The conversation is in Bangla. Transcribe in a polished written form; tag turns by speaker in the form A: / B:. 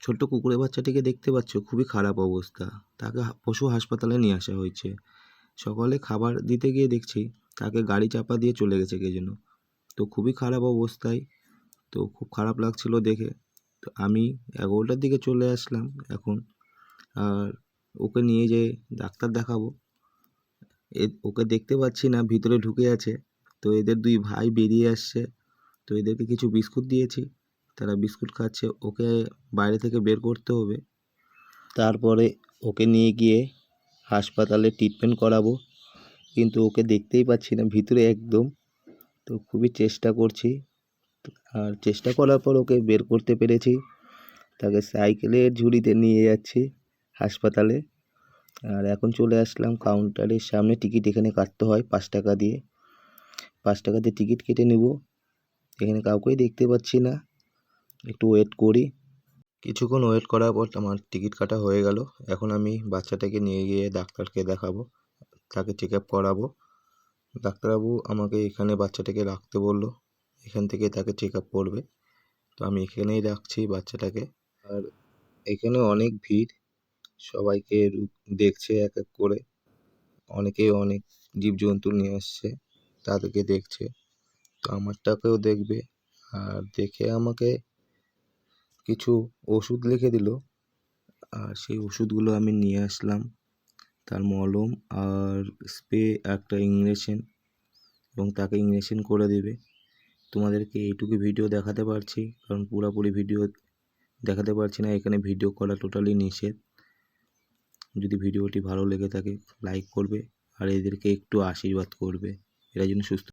A: ছোট্ট কুকুরের বাচ্চাটিকে দেখতে পাচ্ছ, খুবই খারাপ অবস্থা। তাকে পশু হাসপাতালে নিয়ে আসা হয়েছে। সকালে খাবার দিতে গিয়ে দেখছি তাকে গাড়ি চাপা দিয়ে চলে গেছে কে যেন। তো খুবই খারাপ অবস্থায়। তো খুব খারাপ লাগছিল দেখে। তো আমি 11টার দিকে চলে আসলাম এখন। আর ওকে নিয়ে যেয়ে ডাক্তার দেখাবো। ওকে দেখতে পাচ্ছি না, ভিতরে ঢুকে আছে। তো এদের দুই ভাই বেরিয়ে আসছে। তো এদেরকে কিছু বিস্কুট দিয়েছি, তারা বিস্কুট খাচ্ছে। ওকে বাইরে থেকে বের করতে হবে, তারপরে ওকে নিয়ে গিয়ে হাসপাতালে ট্রিটমেন্ট করাবো। কিন্তু ওকে দেখতেই পাচ্ছি না ভিতরে একদম। তো খুবই চেষ্টা করছি, আর চেষ্টা করার পর ওকে বের করতে পেরেছি। তাকে সাইকেলের ঝুড়িতে নিয়ে যাচ্ছি হাসপাতালে। আর এখন চলে আসলাম কাউন্টারের সামনে। টিকিট এখানে কাটতে হয় 5 টাকা দিয়ে। 5 টাকা দিয়ে টিকিট কেটে নেব। এখানে কাউকেই দেখতে পাচ্ছি না, একটু ওয়েট করি। কিছুক্ষণ ওয়েট করার পর আমার টিকিট কাটা হয়ে গেল। এখন আমি বাচ্চাটাকে নিয়ে গিয়ে ডাক্তারকে দেখাবো, তাকে চেক আপ করাবো। ডাক্তারবাবু আমাকে এখানে বাচ্চাটাকে রাখতে বললো, এখান থেকে তাকে চেক আপ করবে। তো আমি এখানেই রাখছি বাচ্চাটাকে। আর এখানে অনেক ভিড়, সবাইকে দেখছে এক এক করে। অনেকেই অনেক জীবজন্তু নিয়ে আসছে, তাদেরকে দেখছে। তো আমারটাকেও দেখবে। আর দেখে আমাকে কিছু ওষুধ লিখে দিল। আর সেই ওষুধগুলো আমি নিয়ে আসলাম, তার মলম আর স্প্রে, একটা ইঞ্জেকশন, এবং তাকে ইঞ্জেকশন করে দেবে। তোমাদেরকে এইটুকু ভিডিও দেখাতে পারছি, কারণ পুরোপুরি ভিডিও দেখাতে পারছি না। এখানে ভিডিও করা টোটালি নিষেধ। যদি ভিডিওটি ভালো লেগে থাকে লাইক করবে, আর এদেরকে একটু আশীর্বাদ করবে, এরা যেন সুস্থ